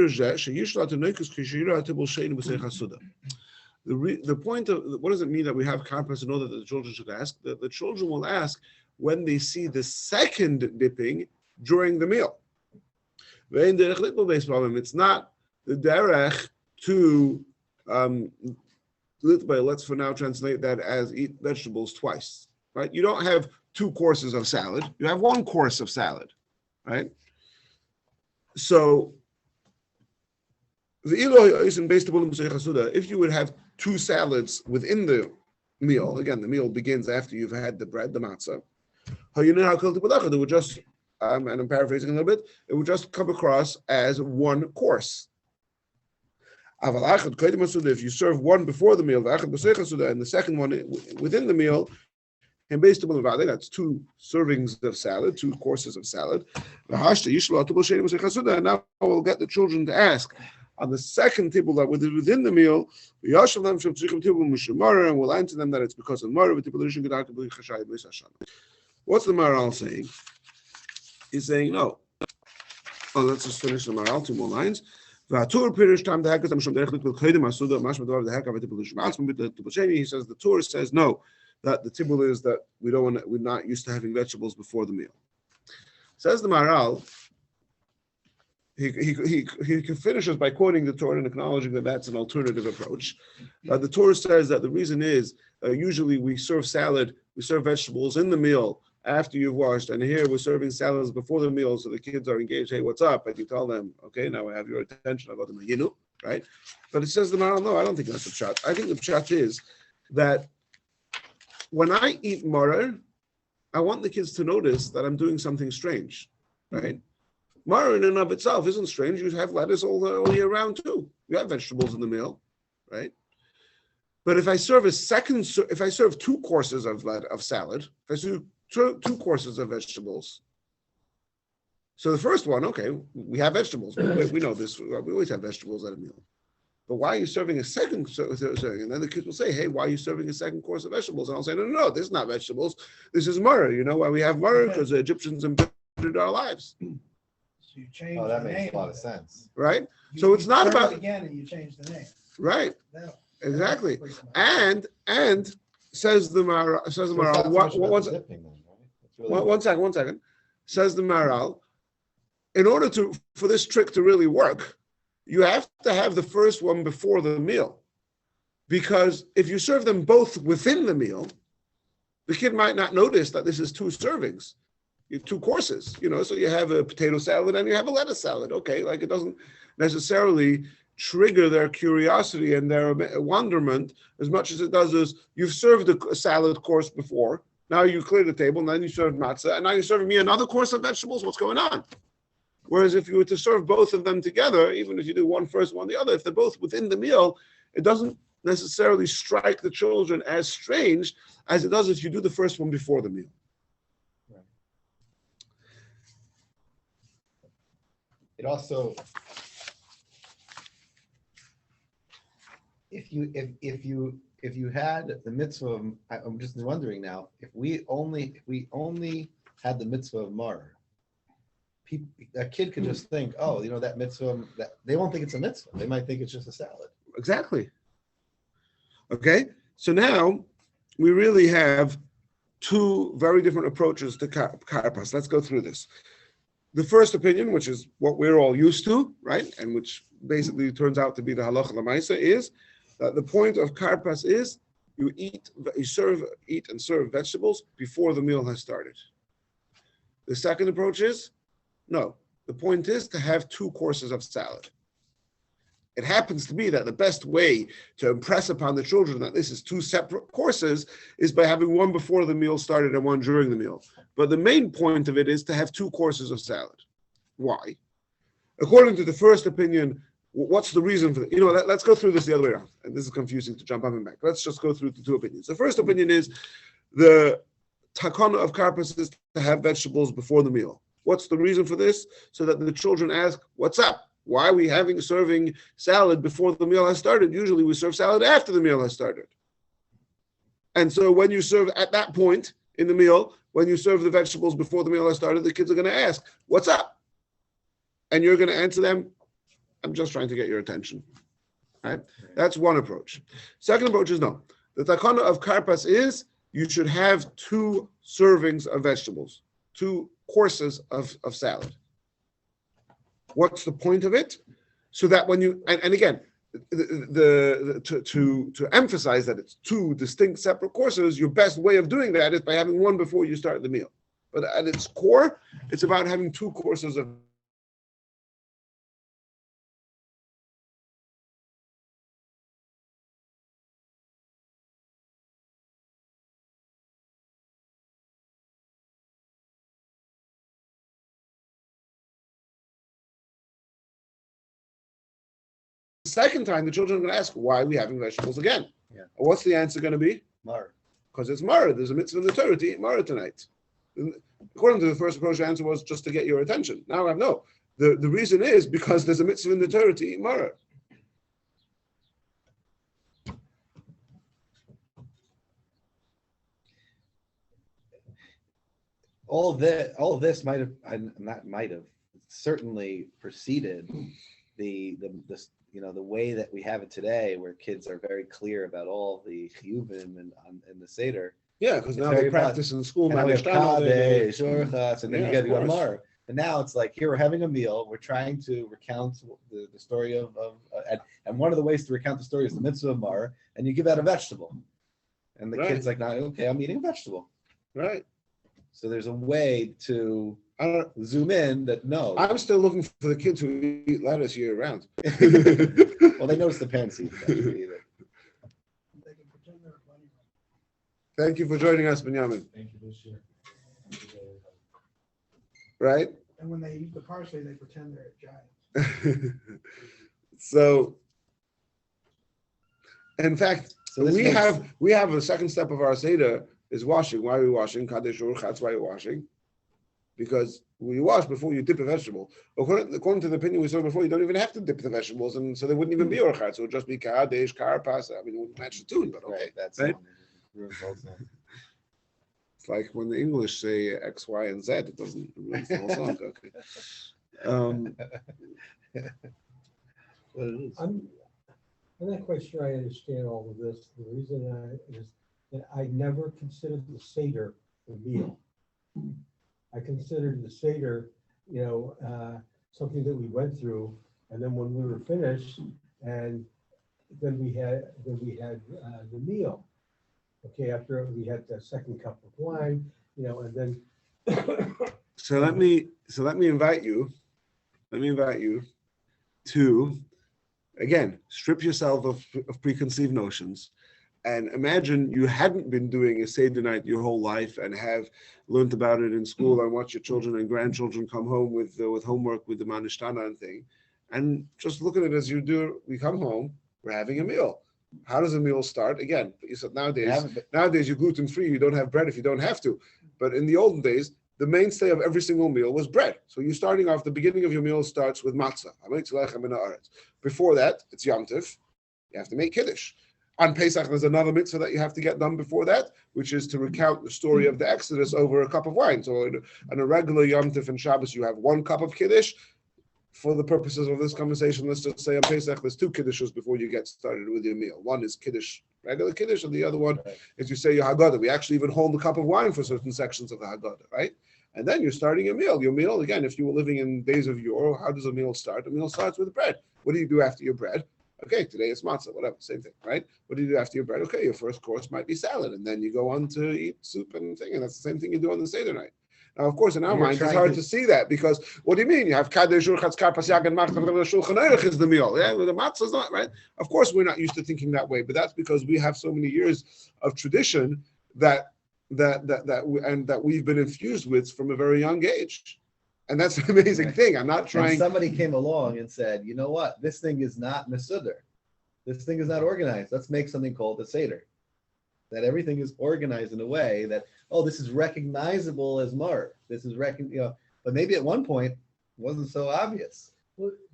point of what does it mean that we have karpas in order that the children should ask? That the children will ask when they see the second dipping during the meal. It's not the derech to let's for now translate that as eat vegetables twice. Right? You don't have two courses of salad. You have one course of salad, right? So, if you would have two salads within the meal, again, the meal begins after you've had the bread, the matzah. It would just, and I'm paraphrasing a little bit, it would just come across as one course. If you serve one before the meal, and the second one within the meal, and based on that's two servings of salad, two courses of salad. And now we'll get the children to ask on the second table that within the meal, and we'll answer them that it's because of Mara. What's the Maral saying? He's saying no. Well, let's just finish the Maral, two more lines. He says the Torah says no. That the tibble is that we're not used to having vegetables before the meal. Says the Maharal, he finishes by quoting the Torah and acknowledging that that's an alternative approach. The Torah says that the reason is usually we serve vegetables in the meal after you've washed, and here we're serving salads before the meal, so the kids are engaged. Hey, what's up? And you tell them, okay, now I have your attention. I've got the mayinu, right? But it says the Maharal, no, I don't think that's the pshat. I think the pshat is that when I eat maror, I want the kids to notice that I'm doing something strange, right? Maror in and of itself isn't strange. You have lettuce all year round too. You have vegetables in the meal, right? But if I serve two courses of salad, if I serve two courses of vegetables, so the first one, okay, we have vegetables. We know this. We always have vegetables at a meal. But why are you serving a second serving? And then the kids will say, hey, why are you serving a second course of vegetables? And I'll say, no, this is not vegetables. This is maror. You know why we have maror? Because the Egyptians embittered our lives. So you change Oh, that the makes name. a lot of sense. Right? So it's not serve about... it again, and you change the name. Right. That- Exactly. that's pretty much- And says the Maharal, one second. Says the Maharal, in order for this trick to really work, you have to have the first one before the meal. Because if you serve them both within the meal, the kid might not notice that this is two servings, two courses, so you have a potato salad and you have a lettuce salad. Okay, like it doesn't necessarily trigger their curiosity and their wonderment as much as it does is you've served a salad course before, now you clear the table, and then you serve matzah, and now you're serving me another course of vegetables. What's going on? Whereas if you were to serve both of them together, even if you do one first, one the other, if they're both within the meal, it doesn't necessarily strike the children as strange as it does if you do the first one before the meal. It also, if you had the mitzvah of, I'm just wondering now, if we only had the mitzvah of mar, a kid could just think, oh, that mitzvah, that they won't think it's a mitzvah. They might think it's just a salad. Exactly. Okay, so now we really have two very different approaches to Karpas. Let's go through this. The first opinion, which is what we're all used to, right, and which basically turns out to be the halacha l'maisa, is that the point of Karpas is you eat and serve vegetables before the meal has started. The second approach is, no, the point is to have 2 courses of salad. It happens to be that the best way to impress upon the children that this is 2 separate courses is by having one before the meal started and one during the meal. But the main point of it is to have 2 courses of salad. Why? According to the first opinion, what's the reason for that? Let's go through this the other way around. And this is confusing to jump up and back. Let's just go through the 2 opinions. The first opinion is the takana of Karpas is to have vegetables before the meal. What's the reason for this? So that the children ask, what's up? Why are we serving salad before the meal has started? Usually we serve salad after the meal has started. And so when you serve at that point in the meal, when you serve the vegetables before the meal has started, the kids are going to ask, what's up? And you're going to answer them, I'm just trying to get your attention. Right? That's one approach. Second approach is no. The takana of Karpas is you should have 2 servings of vegetables, 2 courses of salad. What's the point of it? So that when you, and again, to emphasize that it's 2 distinct separate courses, your best way of doing that is by having one before you start the meal. But at its core, it's about having 2 courses of the second time, the children are going to ask, why are we having vegetables again? Yeah. What's the answer going to be? Mar. Because it's Mara. There's a mitzvah in the Torah to eat Mara tonight. According to the first approach, the answer was just to get your attention. Now I know. The reason is because there's a mitzvah in the Torah to eat Mara. All of this might have certainly preceded the way that we have it today, where kids are very clear about all the chiyuvim and the seder. Yeah, because now they practice in school. And now we have Kadesh, Orchas, and then Yeah, you got to of go to course. Mar. And now it's like, here we're having a meal. We're trying to recount the story of and one of the ways to recount the story is the mitzvah of Mar, and you give out a vegetable. And the Right. kid's like, no, okay, I'm eating a vegetable. Right. So there's a way to I don't, zoom in that no. I'm still looking for the kids who eat lettuce year round. Well, they notice the parents eat it. They can pretend they're a bunny. Thank you for joining us, Benjamin. Thank you this year. Right? And when they eat the parsley, they pretend they're a giant. So, in fact, So this we have a second step of our Seder is washing. Why are we washing? Kadesh Urchatz, why are you washing? Because when you wash before you dip a vegetable, according to the opinion we saw before, you don't even have to dip the vegetables, and so they wouldn't even be Urchatz. It would just be Kadesh, Karpas. I mean, it wouldn't match the tune, but okay. Right, that's Right? It's It's like when the English say X, Y, and Z, it doesn't ruin the whole song. Okay. what it is. I'm not quite sure I understand all of this. The reason is that I never considered the Seder a meal. I considered the Seder, something that we went through, and then when we were finished, and then we had the meal. Okay, after we had the second cup of wine, and then. So let me invite you. Let me invite you to, again, strip yourself of preconceived notions, and imagine you hadn't been doing a Seder night your whole life and have learned about it in school and watch your children and grandchildren come home with homework with the manishtana and thing, and just look at it as you do. We come home, we're having a meal. How does a meal start? Again, you said nowadays Haven't- you're gluten-free, you don't have bread if you don't have to. But in the olden days, the mainstay of every single meal was bread. So you're starting off, the beginning of your meal starts with matzah. Before that, it's Yom Tov. You have to make Kiddush. On Pesach, there's another mitzvah that you have to get done before that, which is to recount the story of the Exodus over a cup of wine. So on a regular Yom Tov and Shabbos, you have 1 cup of Kiddush. For the purposes of this conversation, let's just say on Pesach, there's 2 Kiddushes before you get started with your meal. One is Kiddush, regular Kiddush, and the other one is you say your Haggadah. We actually even hold a cup of wine for certain sections of the Haggadah, right? And then you're starting your meal. Your meal, again, if you were living in days of yore, how does a meal start? A meal starts with bread. What do you do after your bread? Okay, today it's matzah, whatever, same thing, right? What do you do after your bread? Okay, your first course might be salad, and then you go on to eat soup and thing, and that's the same thing you do on the Seder night. Now, of course, in our minds, it's hard to see that because what do you mean? You have Kaddish, Urchatz, Karpas, Yag, and Matzah, Shulchan Aruch is the meal. Yeah, the matzah is not, right? Of course, we're not used to thinking that way, but that's because we have so many years of tradition that we've been infused with from a very young age. And that's an amazing thing. I'm not trying. And somebody came along and said, you know what? This thing is not Mesudar. This thing is not organized. Let's make something called the Seder. That everything is organized in a way that, oh, this is recognizable as Mar. This is but maybe at one point it wasn't so obvious.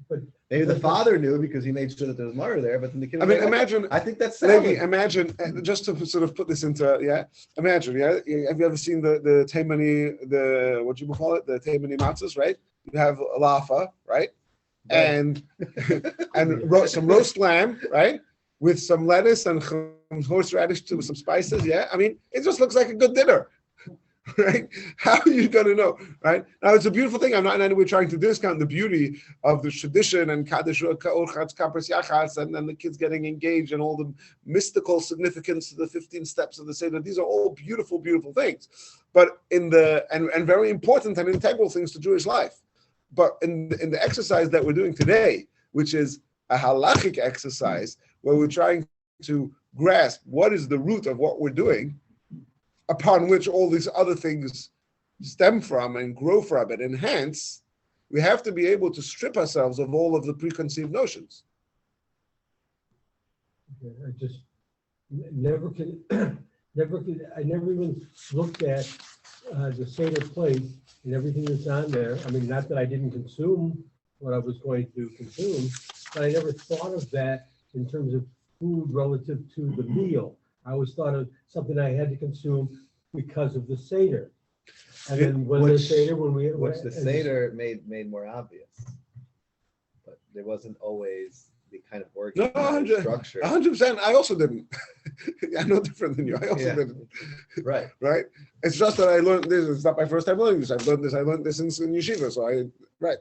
But Maybe the father knew because he made sure that there was Mar there, but then the kid was like, imagine. I think that's salad. Imagine, just to sort of put this into, imagine, have you ever seen the Taimani, what you call it, the Taimani matzahs, right? You have a lafa, right? And some roast lamb, right? With some lettuce and horseradish with some spices, I mean, it just looks like a good dinner. Right? How are you going to know? Right? Now, it's a beautiful thing. I'm not in any way trying to discount the beauty of the tradition and Kaddish, Urchatz, Karpas, Yachas, and then the kids getting engaged and all the mystical significance of the 15 steps of the Seder. These are all beautiful, beautiful things. But and very important and integral things to Jewish life. But in the exercise that we're doing today, which is a halachic exercise, where we're trying to grasp what is the root of what we're doing, upon which all these other things stem from and grow from and enhance, we have to be able to strip ourselves of all of the preconceived notions. I just never I never even looked at the Seder plate and everything that's on there. I mean, not that I didn't consume what I was going to consume, but I never thought of that in terms of food relative to the meal. I always thought of something I had to consume because of the Seder. And then the Seder made more obvious. But there wasn't always the kind of organized structure. 100%. I also didn't. I'm no different than you. I also didn't. Right. Right. It's just that I learned this. It's not my first time learning this. I learned this in yeshiva. So I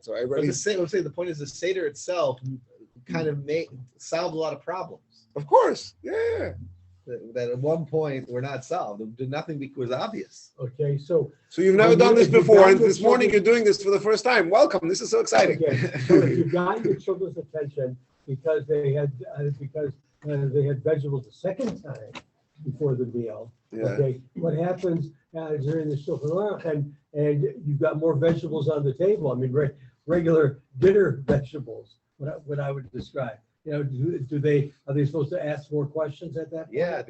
already. The point is the Seder itself kind of solved a lot of problems. Of course. Yeah. That at one point were not solved. Nothing was obvious. Okay, so you've never done this before, and this morning you're doing this for the first time. Welcome. This is so exciting. Okay. So if you got your children's attention because they had vegetables the second time before the meal. Yeah. Okay, what happens during the Shulchan Aruch and you've got more vegetables on the table? I mean, regular dinner vegetables. What I would describe. Are they supposed to ask more questions at that point? Yeah,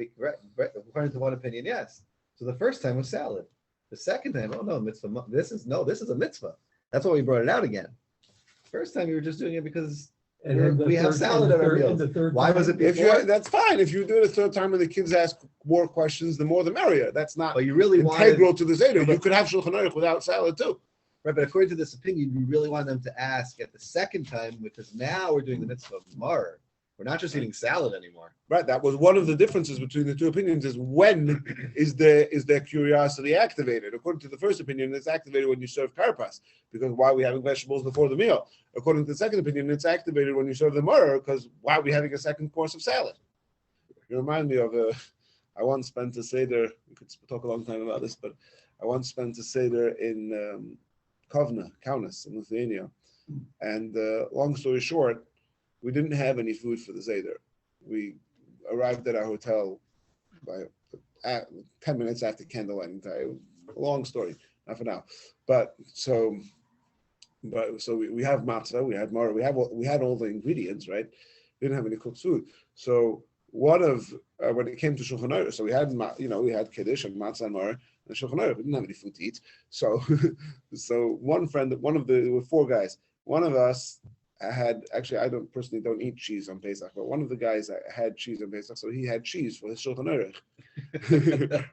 according to one opinion, yes. So the first time was salad. The second time, oh no, mitzvah. This is a mitzvah. That's why we brought it out again. First time you were just doing it because we have salad at our meals. Why was it before? That's fine. If you do it a third time and the kids ask more questions, the more the merrier. That's not but you really integral to the Seder. You could have Shulchan Aruch without salad too. Right, but according to this opinion, we really want them to ask at the second time because now we're doing the mitzvah of Mar. We're not just eating salad anymore. Right, that was one of the differences between the two opinions is when is their curiosity activated. According to the first opinion, it's activated when you serve Karpas, because why are we having vegetables before the meal? According to the second opinion, it's activated when you serve the Mar, because why are we having a second course of salad? You remind me of I once spent a Seder, we could talk a long time about this, but I once spent a Seder in Kaunas in Lithuania, and long story short, we didn't have any food for the Seder. We arrived at our hotel by 10 minutes after candlelight. Long story, not for now. But so we have matzah, we had mar, we had all the ingredients, right? We didn't have any cooked food. So one of when it came to Shulchan Aruch, so we had we had Kiddush and Matzah and Mar and Shulchan Aruch. We didn't have any food to eat, so one friend, there were four guys. One of us had actually I don't eat cheese on Pesach, but one of the guys had cheese on Pesach, so he had cheese for his Shulchan Aruch,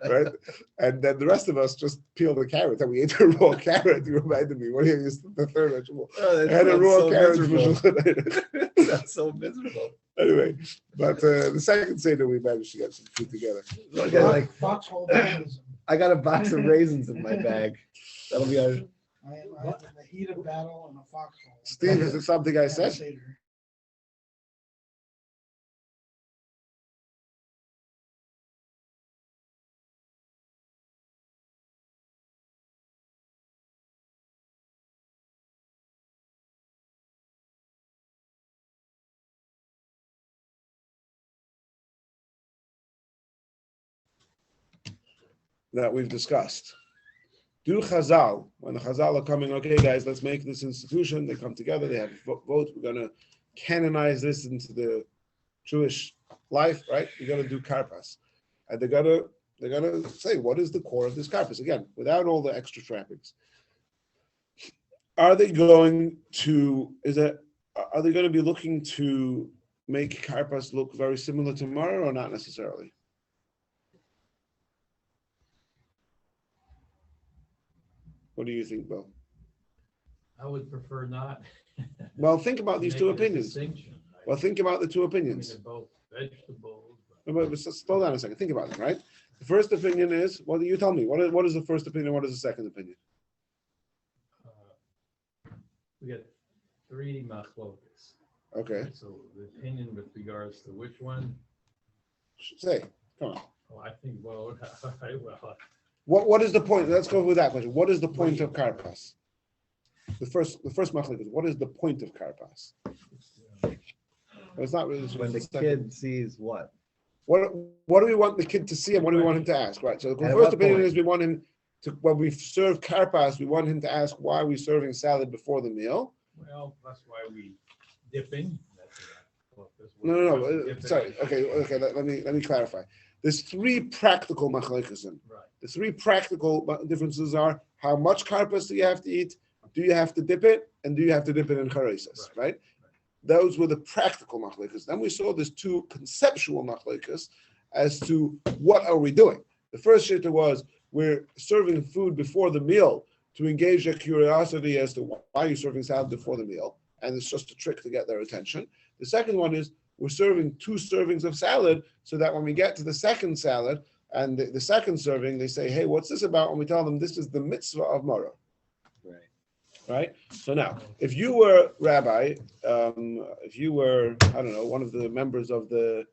right? And then the rest of us just peeled a carrot, and we ate a raw carrot. You reminded me. What is the third vegetable? I had a raw carrot for Shulchan Aruch. That's so miserable. Anyway, but the second Seder we managed to get some food together. I got like Foxhole Baptism. I got a box of raisins in my bag. That'll be our. I have the heat of battle and a foxhole. Steve, is it something I said? Seder. That we've discussed. Do Chazal, when the Chazal are coming, okay, guys, let's make this institution. They come together, they have a vote. We're going to canonize this into the Jewish life, right? We're going to do Karpas. And they're going to say, what is the core of this Karpas? Again, without all the extra trappings. Are they going to be looking to make Karpas look very similar to Mara or not necessarily? What do you think, Bill? I would prefer not. Well, think about these two Make a opinions. distinction. Well, think about the two I mean, opinions. they're both vegetables. But slow down a second. Think about it, right? The first opinion is, well, you tell me, what is the first opinion? What is the second opinion? We got 3 machlokas. Okay. So the opinion with regards to which one, Say, come on. I think, well, What is the point? Let's go with that question. What is the point of Karpas? The first machlek is, what is the point of Karpas? It's not really When the kid sees what? What do we want the kid to see and what do we want him to ask? Right. So the At first what opinion point? is we want him to, when we serve Karpas, we want him to ask why are we serving salad before the meal. well, that's why we dipping. No. Sorry. Okay. Let me clarify. There's 3 practical machlekes. Right. The 3 practical differences are how much karpas do you have to eat, do you have to dip it, and do you have to dip it in charesis, right? Those were the practical machlekes. Then we saw there's 2 conceptual machlekes as to what are we doing. The first shitta was we're serving food before the meal to engage their curiosity as to why you're serving salad before the meal, and it's just a trick to get their attention. The second one is we're serving 2 servings of salad so that when we get to the second salad and the second serving, they say, hey, what's this about? And we tell them this is the mitzvah of Mara. Right? So now, if you were Rabbi, if you were, I don't know, one of the members of the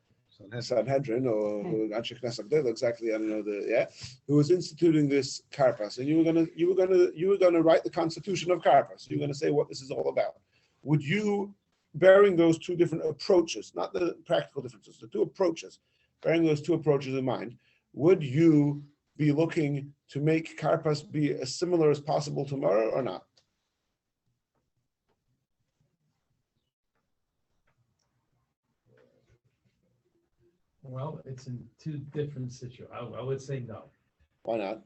Sanhedrin or Anshe Knesset Gdela, exactly, I don't know who was instituting this Karpas, and you were gonna write the constitution of Karpas. You were gonna say what this is all about. Would you, bearing those 2 different approaches, not the practical differences, the 2 approaches, bearing those 2 approaches in mind, would you be looking to make Karpas be as similar as possible to Mara or not? Well, it's in 2 different situations. I would say no. Why not?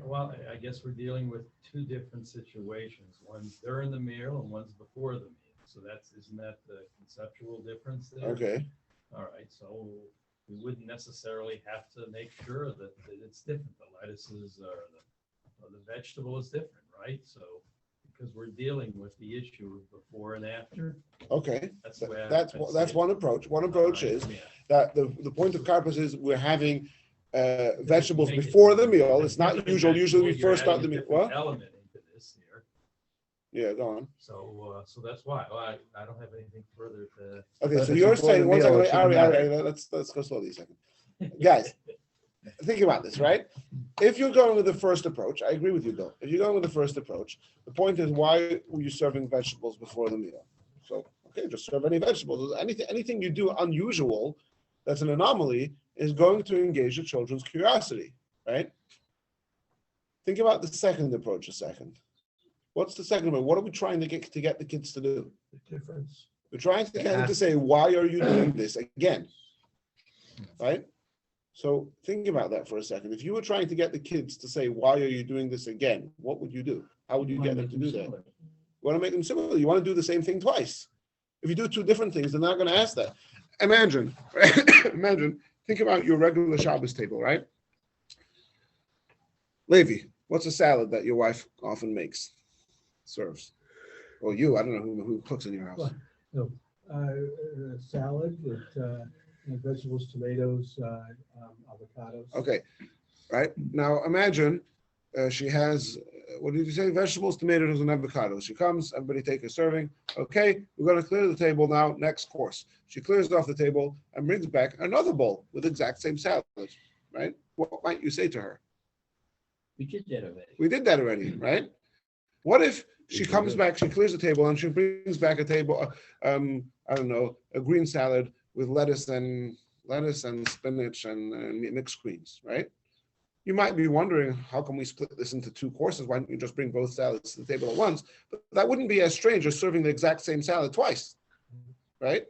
Well, I guess we're dealing with 2 different situations. One's during the meal and one's before the meal. So isn't that the conceptual difference there? Okay. All right. So we wouldn't necessarily have to make sure that it's different. The lettuces or the vegetable is different, right? So because we're dealing with the issue of before and after. Okay. That's the way That's one approach. One approach is that the point of Karpas is we're having vegetables before the meal. It's not usual. Usually we first start the meal. What? Element into this here. Yeah, go on. So that's why. Well, I don't have anything further to. Okay, so If you're it's before saying the one meal, second. it shouldn't Ari, matter. let's go slowly a second, guys. Think about this, right? If you're going with the first approach, I agree with you, Bill. If you're going with the first approach, the point is why were you serving vegetables before the meal? So okay, just serve any vegetables. Anything you do unusual, that's an anomaly, is going to engage the children's curiosity, right? Think about the second approach a second. What's the second one? What are we trying to get the kids to do? The difference. We're trying to get them to say, why are you doing this again? right? So think about that for a second. If you were trying to get the kids to say, why are you doing this again? What would you do? How would you get them to do that? You want to make them similar. You want to do the same thing twice. If you do two different things, they're not going to ask that. Imagine, think about your regular Shabbos table, right? Levi, what's a salad that your wife often serves? Or you, I don't know who cooks in your house. Well, salad with vegetables, tomatoes, avocados. Okay, right? Now imagine she has, what did you say? Vegetables, tomatoes, and avocados. She comes, everybody take a serving. Okay, we're going to clear the table now, next course. She clears off the table and brings back another bowl with the exact same salad, right? What might you say to her? We did that already. We did that already, right? What if she comes back, she clears the table, and she brings back a table, I don't know, a green salad with lettuce and spinach and mixed greens, right? You might be wondering, how can we split this into two courses? Why don't you just bring both salads to the table at once? But that wouldn't be as strange as serving the exact same salad twice, right?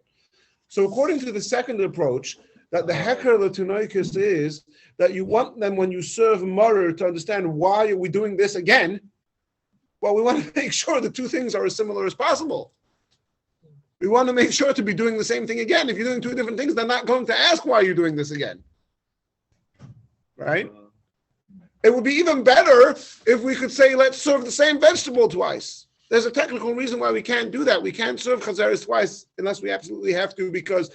So according to the second approach, that the heker l'tunoikis is that you want them, when you serve maror, to understand, why are we doing this again? Well, we want to make sure the two things are as similar as possible. We want to make sure to be doing the same thing again. If you're doing two different things, they're not going to ask why you're doing this again, right? It would be even better if we could say, let's serve the same vegetable twice. There's a technical reason why we can't do that. We can't serve chazaris twice unless we absolutely have to, because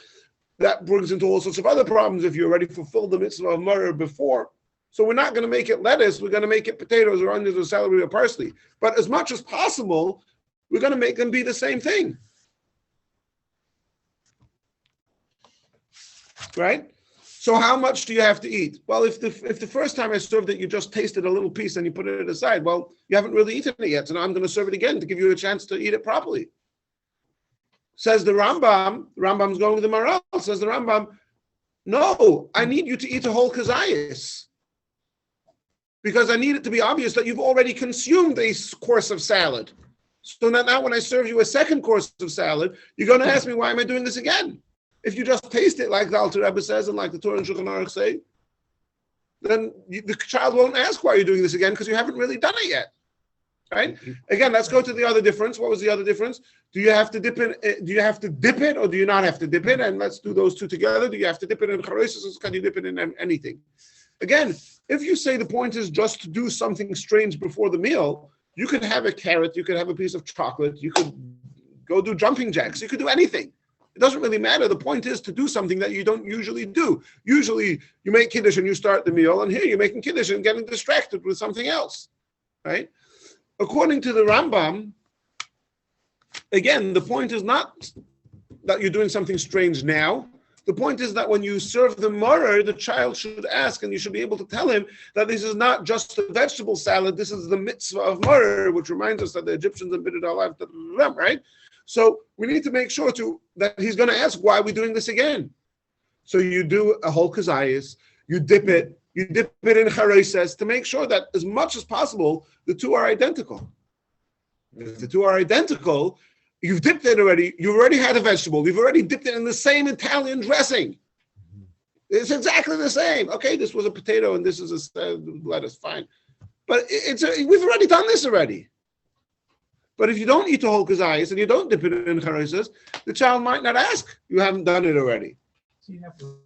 that brings into all sorts of other problems if you already fulfilled the mitzvah of maror before. So we're not going to make it lettuce. We're going to make it potatoes or onions or celery or parsley. But as much as possible, we're going to make them be the same thing. Right? So how much do you have to eat? Well, if the first time I served it, you just tasted a little piece and you put it aside, well, you haven't really eaten it yet. So now I'm going to serve it again to give you a chance to eat it properly. Says the Rambam's going with the Maral, says the Rambam, no, I need you to eat a whole kazayas, because I need it to be obvious that you've already consumed a course of salad. So now when I serve you a second course of salad, you're going to ask me, why am I doing this again? If you just taste it like the Alter Rebbe says and like the Torah and Shulchan Aruch say, then the child won't ask why you're doing this again, because you haven't really done it yet. Right? Again, let's go to the other difference. What was the other difference? Do you have to dip it? Do you have to dip it, or do you not have to dip it? And let's do those two together. Do you have to dip it in charosis, or can you dip it in anything? Again, if you say the point is just to do something strange before the meal, you could have a carrot, you could have a piece of chocolate, you could go do jumping jacks, you could do anything. It doesn't really matter. The point is to do something that you don't usually do. Usually you make kiddush and you start the meal, and here you're making kiddush and getting distracted with something else, right? According to the Rambam, again, the point is not that you're doing something strange now. The point is that when you serve the maror, the child should ask, and you should be able to tell him that this is not just a vegetable salad, this is the mitzvah of maror, which reminds us that the Egyptians embittered our life, right? So we need to make sure that he's going to ask, why are we doing this again? So you do a whole kazayas, you dip it in charosis to make sure that as much as possible, the two are identical. If the two are identical, you've dipped it already, you've already had a vegetable, you've already dipped it in the same Italian dressing. It's exactly the same. Okay, this was a potato and this is a lettuce, fine. But we've already done this already. But if you don't eat the whole kazayas and you don't dip it in charosis, the child might not ask. You haven't done it already. So you have to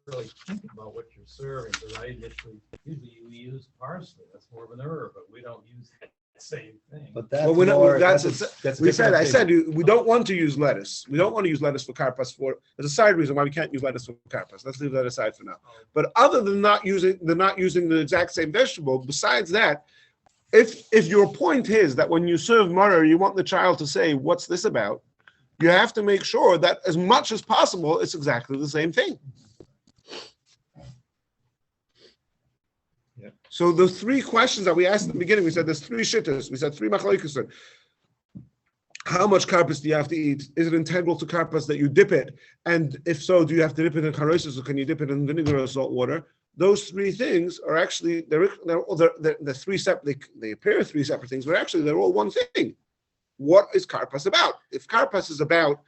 really think about what you're serving, because usually we use parsley. That's more of an herb, but we don't use that same thing. But that's Well, we we don't want to use lettuce. We don't want to use lettuce for karpas. There's a side reason why we can't use lettuce for karpas. Let's leave that aside for now. But other than not using the exact same vegetable, besides that, if your point is that when you serve maror, you want the child to say, what's this about? You have to make sure that as much as possible, it's exactly the same thing. Yeah. So the three questions that we asked at the beginning, we said there's three shittas. We said three machlokes. How much karpas do you have to eat? Is it integral to karpas that you dip it? And if so, do you have to dip it in charosis, or can you dip it in vinegar or salt water? Those three things are actually they're three separate. They appear three separate things, but actually they're all one thing. What is karpas about? If karpas is about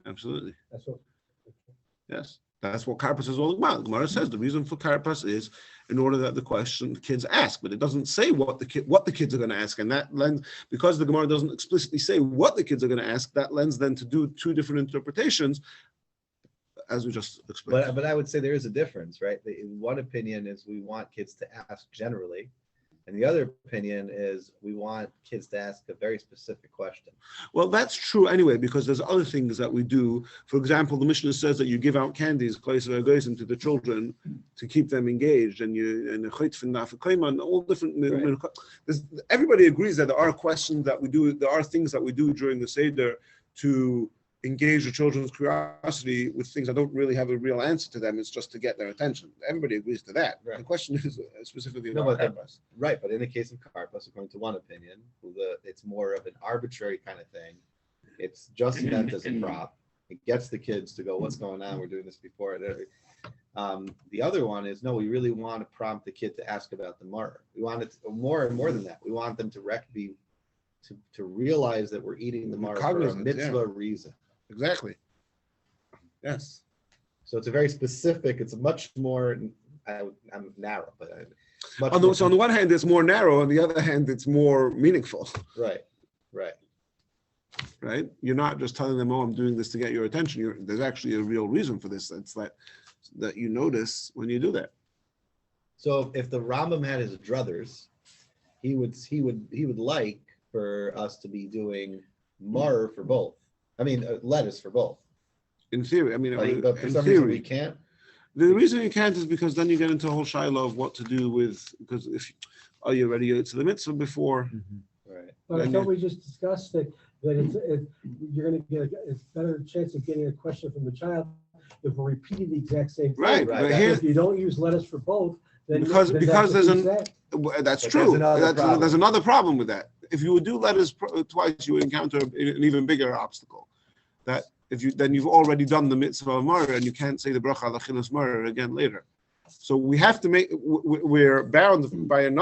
Absolutely. That's what. Yes. That's what Karpas is all about. Gemara says the reason for Karpas is in order that the kids ask, but it doesn't say what the kids are going to ask, and that lends, because the Gemara doesn't explicitly say what the kids are going to ask, that lends them to do two different interpretations, as we just explained. But I would say there is a difference, right? One opinion is we want kids to ask generally, and the other opinion is we want kids to ask a very specific question. Well, that's true anyway, because there's other things that we do. For example, the Mishnah says that you give out candies, to the children to keep them engaged, and all different. Right. Everybody agrees that there are questions that we do. There are things that we do during the Seder to engage the children's curiosity with things that don't really have a real answer to them. It's just to get their attention. Everybody agrees to that. Right. The question is specifically about Karpas. Right, but in the case of Karpas, according to one opinion, it's more of an arbitrary kind of thing. It's just meant as a prop. It gets the kids to go, what's going on? We're doing this before. The other one is, no, we really want to prompt the kid to ask about the maror. We want it more and more than that. We want them to realize that we're eating the maror for a mitzvah reason. Exactly. Yes. So it's a very specific. It's a much more. I'm narrow, but so on the one hand, it's more narrow. On the other hand, it's more meaningful. Right. Right. You're not just telling them, "Oh, I'm doing this to get your attention." There's actually a real reason for this. It's that you notice when you do that. So if the Rambam had his druthers, he would like for us to be doing maror for both. I mean, lettuce for both. In theory, I mean, but for some reason we can't. The reason you can't is because then you get into a whole shiloh of what to do with, because are you ready to the mitzvah before? Mm-hmm. Right. But I thought we just discussed that you're going to get a better chance of getting a question from the child if we're repeating the exact same thing. Right. But if you don't use lettuce for both, then because there's that's true. There's another problem with that. If you would do lettuce twice, you would encounter an even bigger obstacle. That you've already done the mitzvah of maror, and you can't say the bracha l'chilas maror again later. So we have to we're bound by an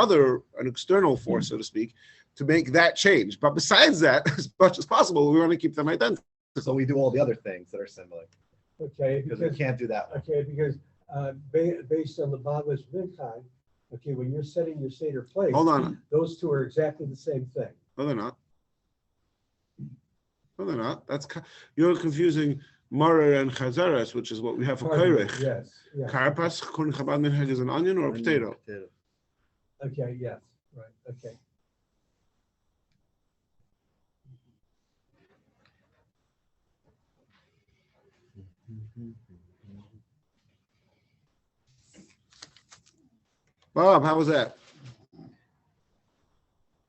external force, so to speak, to make that change. But besides that, as much as possible, we want to keep them identical. So we do all the other things that are similar. Okay. Because we can't do that one. Okay, because based on the Bavlish Minchai, okay, when you're setting your Seder plate, hold on. Those two are exactly the same thing. No, they're not. You're confusing maror and chazaras, which is what we have for kairech. Yes. Karpas, Kun Chabad Minhag is an onion or a potato? Okay, yes, right, okay. Bob, how was that?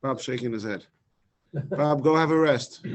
Bob's shaking his head. Bob, go have a rest.